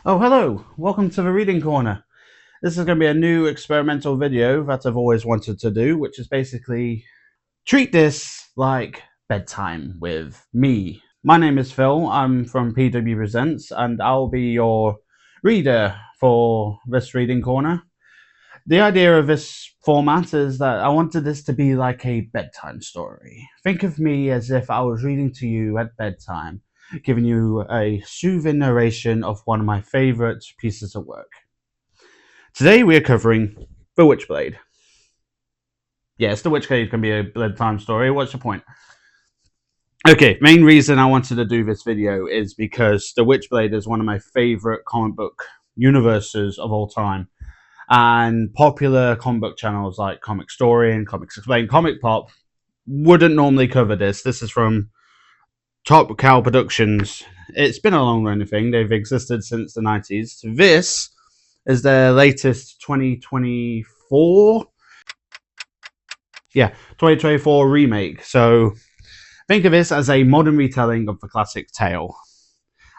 Oh, hello! Welcome to the Reading Corner. This is going to be a new experimental video that I've always wanted to do, which is basically treat this like bedtime with me. My name is Phil, I'm from PW Presents, and I'll be your reader for this Reading Corner. The idea of this format is that I wanted this to be like a bedtime story. Think of me as if I was reading to you at bedtime, giving you a soothing narration of one of my favorite pieces of work. Today we are covering The Witchblade. Yes, The Witchblade can be a bedtime story. What's the point? Okay, main reason I wanted to do this video is because The Witchblade is one of my favorite comic book universes of all time. And popular comic book channels like Comic Story and Comics Explained, Comic Pop wouldn't normally cover this. This is from Top Cow Productions. It's been a long running thing. They've existed since the 90s. This is their latest 2024. Yeah, 2024 remake. So think of this as a modern retelling of the classic tale.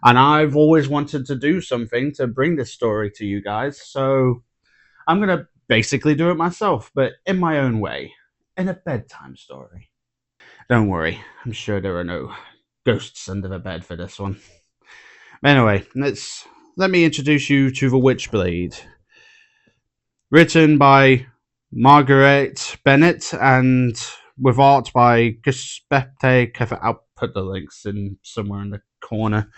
And I've always wanted to do something to bring this story to you guys. So I'm going to basically do it myself, but in my own way, in a bedtime story. Don't worry, I'm sure there are no ghosts under the bed for this one. Anyway, let me introduce you to The Witchblade. Written by Margaret Bennett and with art by Giuseppe Caffa. I'll put the links in somewhere in the corner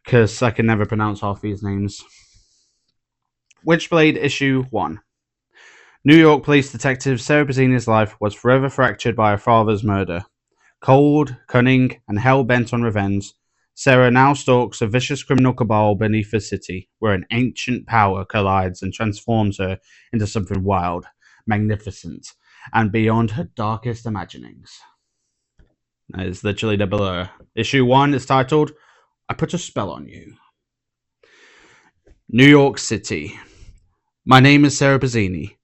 because I can never pronounce half these names. Witchblade Issue 1. New York police detective Sarah Bazzini's life was forever fractured by her father's murder. Cold, cunning, and hell-bent on revenge, Sarah now stalks a vicious criminal cabal beneath the city, where an ancient power collides and transforms her into something wild, magnificent, and beyond her darkest imaginings. That is literally the blur. Issue 1 is titled, I Put a Spell on You. New York City. My name is Sarah Bazzini,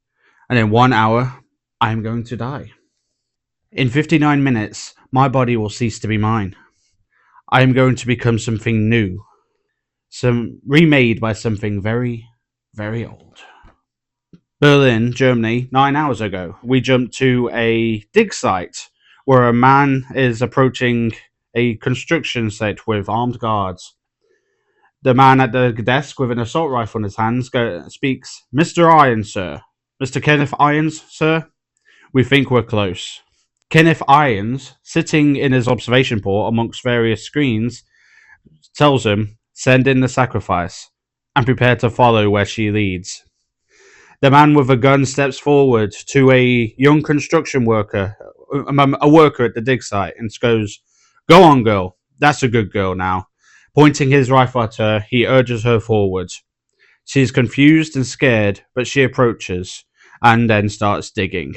and in 1 hour, I am going to die. In 59 minutes, my body will cease to be mine. I am going to become something new, remade by something very, very old. Berlin, Germany, 9 hours ago, we jumped to a dig site where a man is approaching a construction site with armed guards. The man at the desk with an assault rifle in his hands speaks, Mr. Irons, sir. Mr. Kenneth Irons, sir? We think we're close. Kenneth Irons, sitting in his observation port amongst various screens, tells him, send in the sacrifice, and prepare to follow where she leads. The man with a gun steps forward to a young construction worker, a worker at the dig site, and goes, go on, girl. That's a good girl now. Pointing his rifle at her, he urges her forward. She is confused and scared, but she approaches, and then starts digging.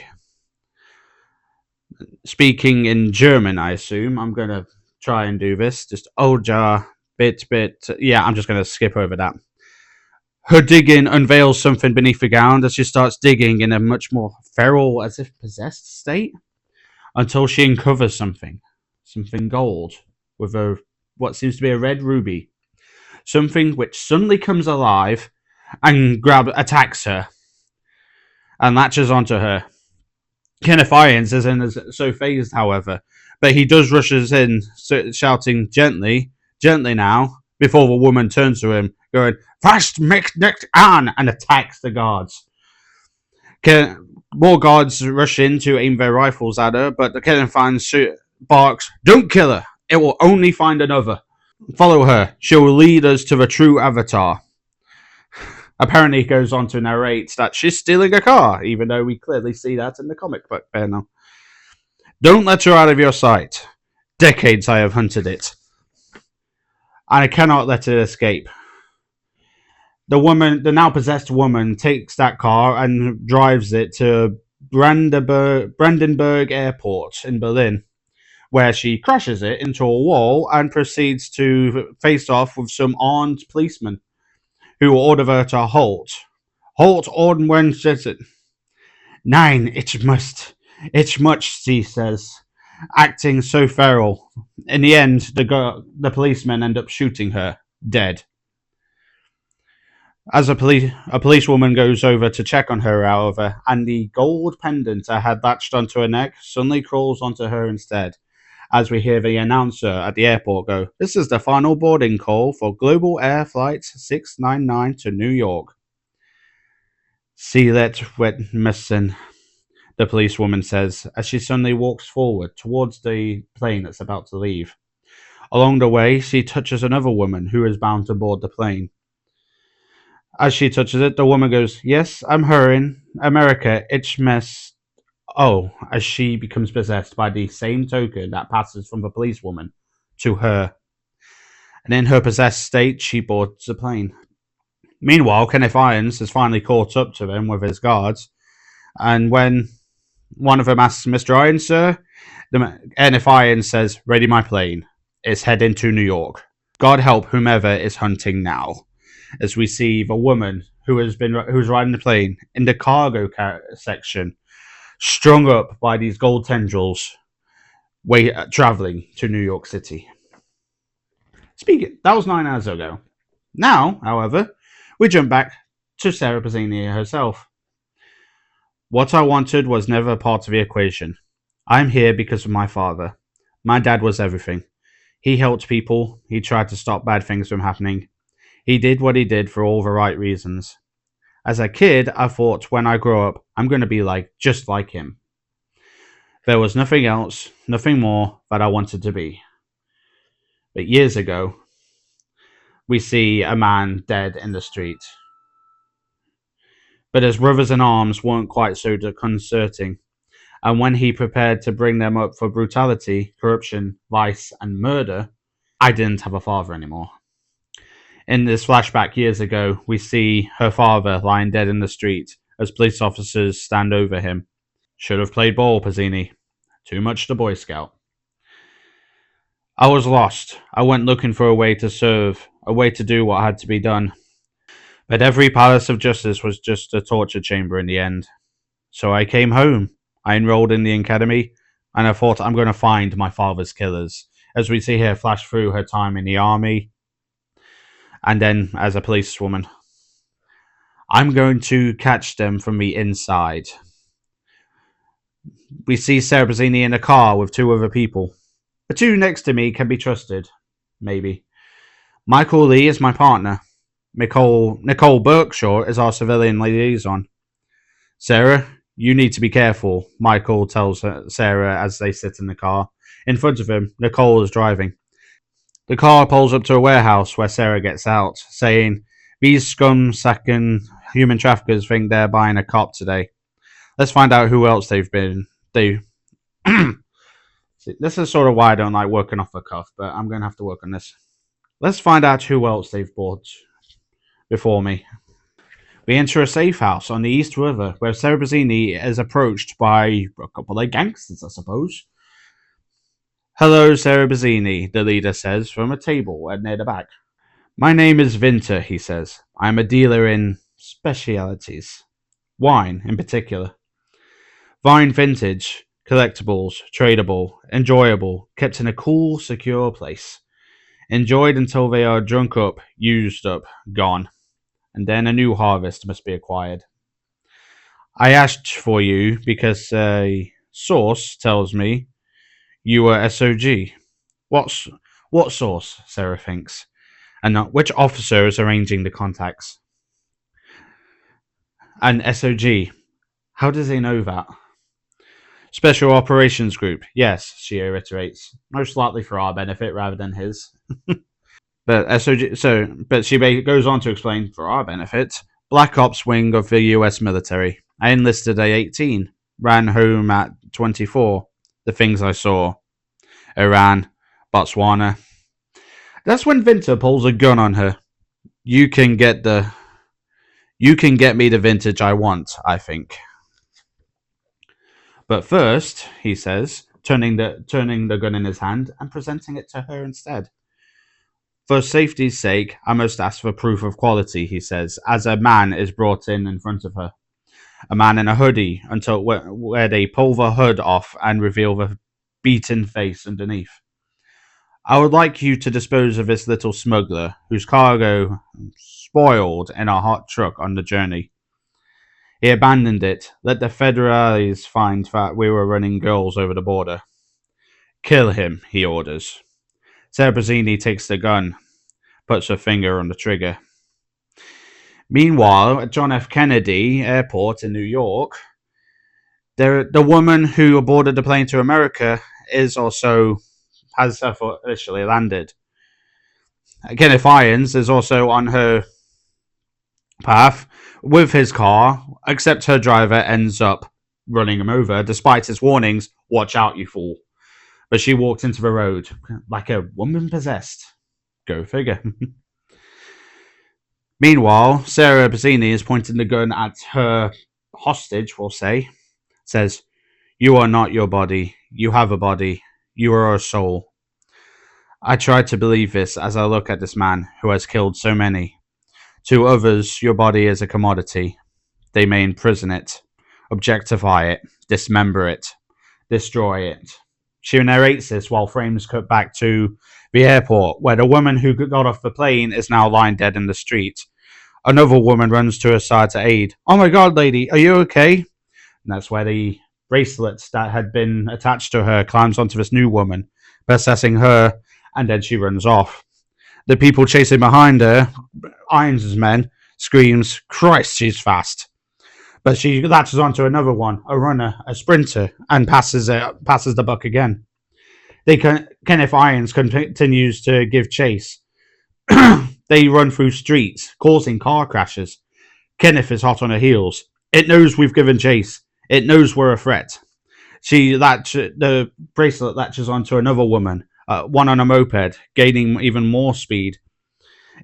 Speaking in German, I assume. I'm going to try and do this. Just Oja, bit. Yeah, I'm just going to skip over that. Her digging unveils something beneath the ground as she starts digging in a much more feral, as if possessed state, until she uncovers something gold, with what seems to be a red ruby. Something which suddenly comes alive and attacks her and latches onto her. Kenneth Irons isn't so phased, however, but he does rushes in, shouting gently now, before the woman turns to him, going, fast, make next on, and attacks the guards. More guards rush in to aim their rifles at her, but the Kenneth Irons barks, don't kill her, it will only find another. Follow her, she will lead us to the true avatar. Apparently, he goes on to narrate that she's stealing a car, even though we clearly see that in the comic book panel. Don't let her out of your sight. Decades I have hunted it, and I cannot let it escape. The now possessed woman, takes that car and drives it to Brandenburg Airport in Berlin, where she crashes it into a wall and proceeds to face off with some armed policemen who order her to halt. Halt, Orden, when says it. Nein, it's much, she says, acting so feral. In the end, the policemen end up shooting her, dead. As a policewoman goes over to check on her, however, and the gold pendant I had latched onto her neck suddenly crawls onto her instead. As we hear the announcer at the airport go, "This is the final boarding call for Global Air Flight 699 to New York." "See that Witmison," the policewoman says, as she suddenly walks forward towards the plane that's about to leave. Along the way, she touches another woman who is bound to board the plane. As she touches it, the woman goes, "Yes, I'm hurrying. America, it's mess." Oh, as she becomes possessed by the same token that passes from the policewoman to her. And in her possessed state, she boards the plane. Meanwhile, Kenneth Irons has finally caught up to him with his guards, and when one of them asks, "Mr. Irons, sir?" Kenneth Irons says, "Ready my plane. It's heading to New York. God help whomever is hunting now." As we see the woman who's riding the plane in the cargo section, strung up by these gold tendrils, traveling to New York City. Speaking, that was 9 hours ago. Now, however, we jump back to Sarah Pazzini herself. "What I wanted was never a part of the equation. I'm here because of my father. My dad was everything. He helped people. He tried to stop bad things from happening. He did what he did for all the right reasons. As a kid, I thought when I grow up, I'm going to be just like him. There was nothing else, nothing more that I wanted to be." But years ago, we see a man dead in the street. But his brothers in arms weren't quite so disconcerting, and when he prepared to bring them up for brutality, corruption, vice, and murder, I didn't have a father anymore. In this flashback years ago, we see her father lying dead in the street as police officers stand over him. Should have played ball, Pazzini. Too much the Boy Scout. I was lost. I went looking for a way to serve, a way to do what had to be done. But every palace of justice was just a torture chamber in the end. So I came home. I enrolled in the academy, and I thought I'm going to find my father's killers. As we see her flash through her time in the army, and then as a policewoman. I'm going to catch them from the inside. We see Sarah Pazzini in a car with two other people. The two next to me can be trusted. Maybe. Michael Lee is my partner. Nicole Berkshaw is our civilian liaison. "Sarah, you need to be careful," Michael tells Sarah as they sit in the car. In front of him, Nicole is driving. The car pulls up to a warehouse where Sarah gets out, saying, "These scum-sacking human traffickers think they're buying a cop today. Let's find out who else they've been." This is sort of why I don't like working off the cuff, but I'm going to have to work on this. Let's find out who else they've bought before me. We enter a safe house on the East River where Sarah Pazzini is approached by a couple of gangsters, I suppose. "Hello, Sarah Pazzini," the leader says from a table near the back. "My name is Vinter," he says. "I'm a dealer in specialities. Wine, in particular. Fine vintage, collectibles, tradable, enjoyable, kept in a cool, secure place. Enjoyed until they are drunk up, used up, gone. And then a new harvest must be acquired. I asked for you because a source tells me you were SOG. What source?" Sarah thinks. "And which officer is arranging the contacts?" "An SOG. How does he know that?" "Special Operations Group. Yes," she reiterates. "Most likely for our benefit rather than his." But she goes on to explain, "For our benefit, Black Ops wing of the US military. I enlisted at 18, ran home at 24. The things I saw: Iran, Botswana." That's when Vinter pulls a gun on her. You can get me the vintage I want, I think. "But first," he says, turning the gun in his hand and presenting it to her instead. "For safety's sake, I must ask for proof of quality," he says, as a man is brought in front of her. A man in a hoodie, where they pull the hood off and reveal the beaten face underneath. I would like you to dispose of this little smuggler whose cargo spoiled in a hot truck on the journey. He abandoned it. Let the federales find that we were running girls over the border. Kill him, he orders. Sarah Brazzini takes the gun, puts her finger on the trigger. Meanwhile, at John F. Kennedy Airport in New York, the woman who boarded the plane to America has officially landed. Kenneth Irons is also on her path with his car, except her driver ends up running him over, despite his warnings, watch out, you fool. But she walked into the road like a woman possessed. Go figure. Meanwhile, Sarah Bazzini is pointing the gun at her hostage, we'll say, says, "You are not your body. You have a body. You are a soul." I try to believe this as I look at this man who has killed so many. To others, your body is a commodity. They may imprison it, objectify it, dismember it, destroy it. She narrates this while frames cut back to the airport, where the woman who got off the plane is now lying dead in the street. Another woman runs to her side to aid. "Oh my god, lady, are you okay?" And that's where the bracelets that had been attached to her climbs onto this new woman, possessing her, and then she runs off. The people chasing behind her, Irons' men, screams, "Christ, she's fast." But she latches onto another one, a runner, a sprinter, and passes the buck again. Kenneth Irons continues to give chase. They run through streets, causing car crashes. Kenneth is hot on her heels. It knows we've given chase. It knows we're a threat. The bracelet latches onto another woman, one on a moped, gaining even more speed.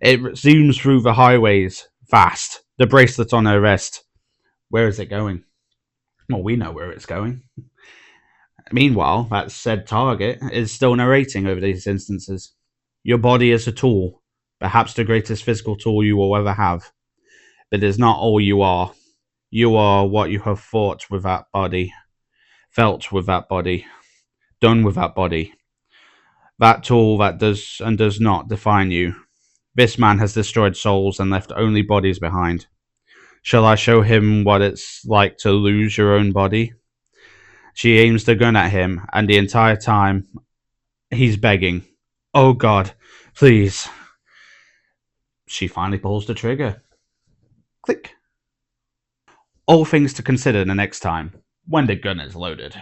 It zooms through the highways fast. The bracelet on her wrist. Where is it going? Well, we know where it's going. Meanwhile, that said target is still narrating over these instances. Your body is a tool, perhaps the greatest physical tool you will ever have. But it is not all you are. You are what you have thought with that body, felt with that body, done with that body. That tool that does and does not define you. This man has destroyed souls and left only bodies behind. Shall I show him what it's like to lose your own body? She aims the gun at him, and the entire time he's begging, "Oh God, please." She finally pulls the trigger. Click. All things to consider the next time, when the gun is loaded.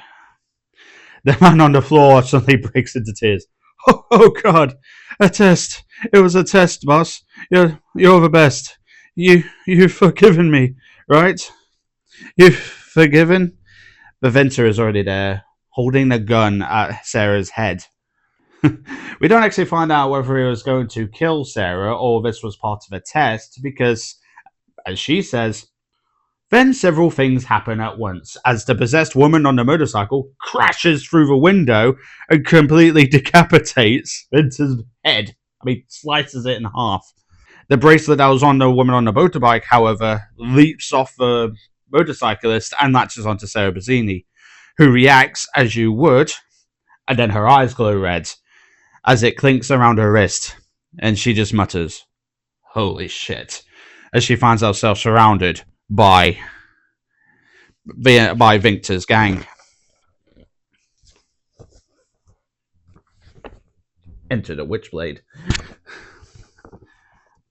The man on the floor suddenly breaks into tears. Oh God, a test. It was a test, boss. You're the best. You've forgiven me, right? You've forgiven? The venter is already there, holding the gun at Sarah's head. We don't actually find out whether he was going to kill Sarah or this was part of a test because, as she says, then several things happen at once as the possessed woman on the motorcycle crashes through the window and completely decapitates Vince's head. Slices it in half. The bracelet that was on the woman on the motorbike, however, leaps off the motorcyclist and latches onto Sarah Bazzini, who reacts as you would, and then her eyes glow red as it clinks around her wrist, and she just mutters, "Holy shit," as she finds herself surrounded by Victor's gang. Enter the Witchblade.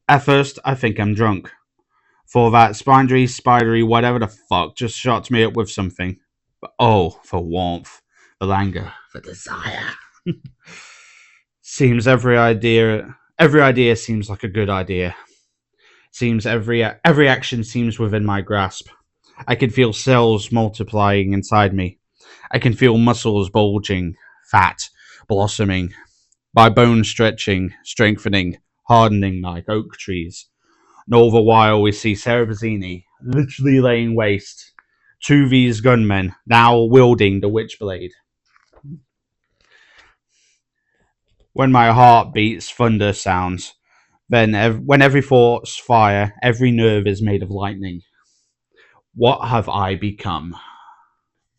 At first, I think I'm drunk. For that spidery, whatever the fuck, just shots me up with something. But oh, for warmth, for languor, for desire. Seems every idea seems like a good idea. Seems every action seems within my grasp. I can feel cells multiplying inside me. I can feel muscles bulging, fat blossoming, my bones stretching, strengthening, hardening like oak trees. And all the while we see Sarah Bazzini literally laying waste to these gunmen, now wielding the Witchblade. When my heart beats, thunder sounds. Then, when every thought's fire, every nerve is made of lightning. What have I become?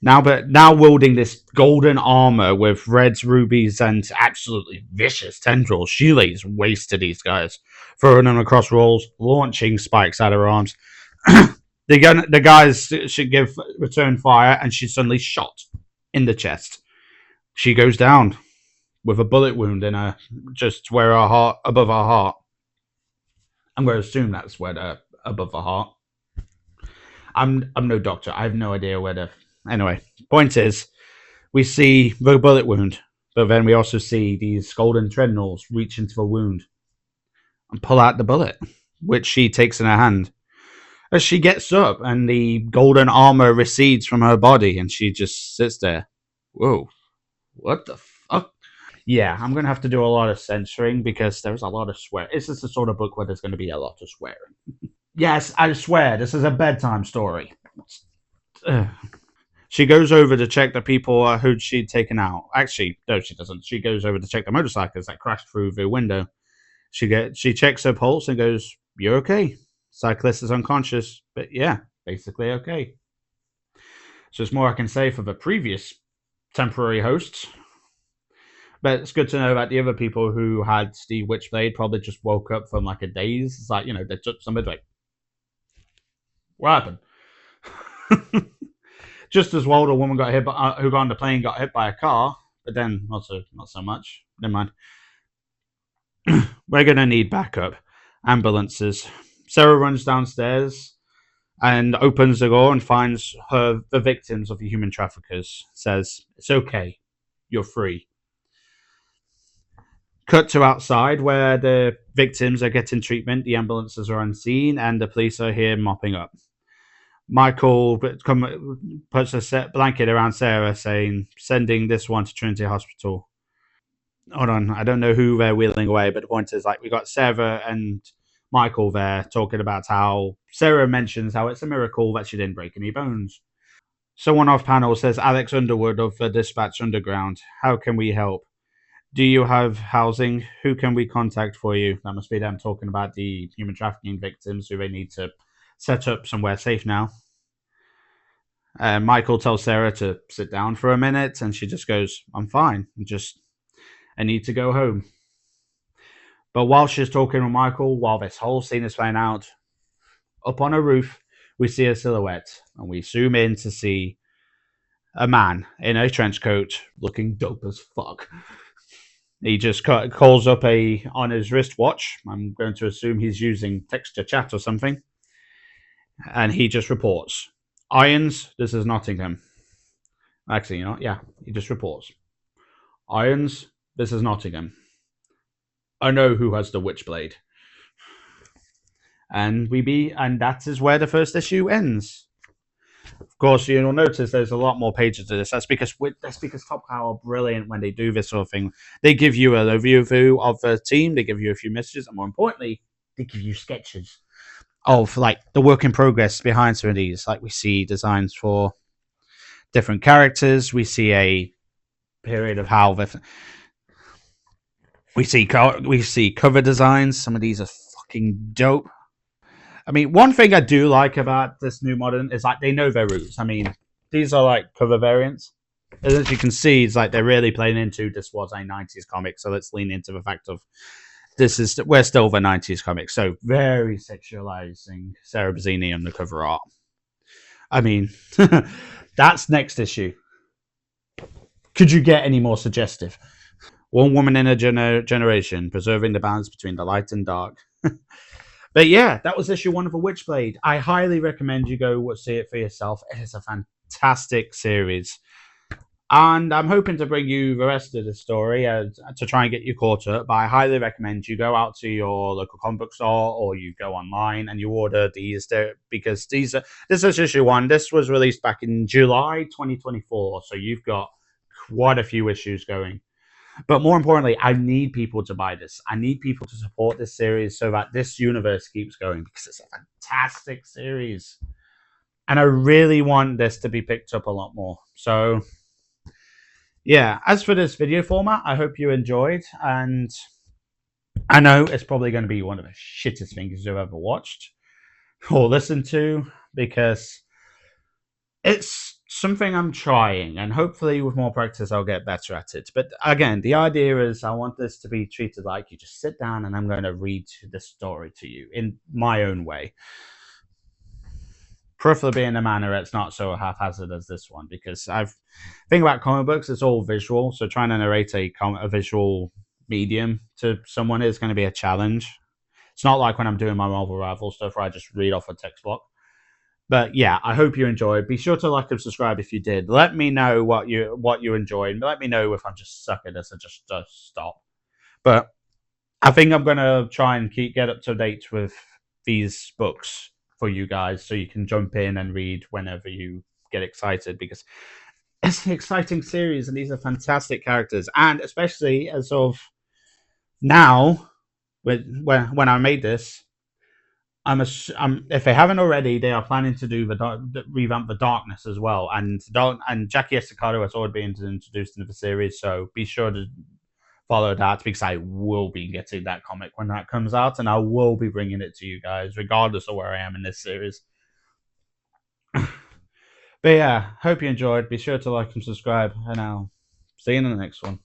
Now wielding this golden armor with red rubies and absolutely vicious tendrils, she lays waste to these guys, throwing them across walls, launching spikes out of her arms. The guys should give return fire, and she's suddenly shot in the chest. She goes down with a bullet wound in her, just where her heart, above her heart. I'm going to assume that's where the above the heart. I'm no doctor. I have no idea where the. Anyway, point is, we see the bullet wound, but then we also see these golden tendrils reach into the wound and pull out the bullet, which she takes in her hand. As she gets up and the golden armor recedes from her body, and she just sits there. Whoa, what the fuck? Yeah, I'm gonna have to do a lot of censoring because there's a lot of swear. This is the sort of book where there's going to be a lot of swearing. Yes, I swear, this is a bedtime story. Ugh. She goes over to check the people who she'd taken out. Actually, no, she doesn't. She goes over to check the motorcycles that crashed through the window. She checks her pulse and goes, "You're okay." Cyclist is unconscious, but yeah, basically okay. So there's more I can say for the previous temporary hosts. But it's good to know about the other people who had the Witchblade probably just woke up from like a daze. It's like, they took somebody like, what happened? Just as well, a woman got hit, who got on the plane got hit by a car, but then not so much. Never mind. We're gonna need backup, ambulances. Sarah runs downstairs and opens the door and finds the victims of the human traffickers. Says it's okay, you're free. Cut to outside where the victims are getting treatment. The ambulances are unseen, and the police are here mopping up. Michael puts a blanket around Sarah, saying, "Sending this one to Trinity Hospital." Hold on, I don't know who they're wheeling away, but the point is, like, we got Sarah and Michael there talking about how Sarah mentions how it's a miracle that she didn't break any bones. Someone off panel says, "Alex Underwood of the Dispatch Underground. How can we help? Do you have housing? Who can we contact for you?" That must be them talking about the human trafficking victims who they need to set up somewhere safe now. Michael tells Sarah to sit down for a minute, and she just goes, "I'm fine. I need to go home." But while she's talking with Michael, while this whole scene is playing out, up on a roof, we see a silhouette, and we zoom in to see a man in a trench coat looking dope as fuck. He just calls up on his wristwatch. I'm going to assume he's using text to chat or something. And he just reports, "Irons, this is Nottingham." Actually, yeah, he just reports, "Irons, this is Nottingham. I know who has the Witchblade." And that is where the first issue ends. Of course, you'll notice there's a lot more pages to this. That's because Top Cow are brilliant when they do this sort of thing. They give you an overview of the team, they give you a few messages, and more importantly, they give you sketches of like the work in progress behind some of these. Like we see designs for different characters. We see a period of how we see cover designs. Some of these are fucking dope. I mean, one thing I do like about this new modern is like they know their roots. I mean, these are like cover variants. As you can see, it's like they're really playing into this was a 90s comic, so let's lean into the fact of we're still the 90s comic, so very sexualizing Sarah Bazzini on the cover art. I mean, that's next issue. Could you get any more suggestive? One woman in a generation, preserving the balance between the light and dark. But yeah, that was issue 1 of A Witchblade. I highly recommend you go see it for yourself. It is a fantastic series. And I'm hoping to bring you the rest of the story to try and get you caught up. But I highly recommend you go out to your local comic book store or you go online and you order these because this is issue 1. This was released back in July 2024. So you've got quite a few issues going. But more importantly, I need people to buy this. I need people to support this series so that this universe keeps going because it's a fantastic series. And I really want this to be picked up a lot more. So, yeah, as for this video format, I hope you enjoyed. And I know it's probably going to be one of the shittest things you've ever watched or listened to because it's something I'm trying, and hopefully with more practice I'll get better at it. But again, the idea is I want this to be treated like you just sit down and I'm going to read the story to you in my own way, preferably in a manner that's not so haphazard as this one. Because I've think about comic books, it's all visual, so trying to narrate a visual medium to someone is going to be a challenge. It's not like when I'm doing my Marvel Rival stuff where I just read off a text block. But yeah, I hope you enjoyed. Be sure to like and subscribe if you did. Let me know what you enjoyed. Let me know if I'm just suck at this and just stop. But I think I'm gonna try and get up to date with these books for you guys, so you can jump in and read whenever you get excited, because it's an exciting series and these are fantastic characters. And especially as of now, when I made this, if they haven't already, they are planning to do revamp the Darkness as well, and Jackie Estacado has already been introduced into the series, so be sure to follow that, because I will be getting that comic when that comes out, and I will be bringing it to you guys, regardless of where I am in this series. But yeah, hope you enjoyed. Be sure to like and subscribe, and I'll see you in the next one.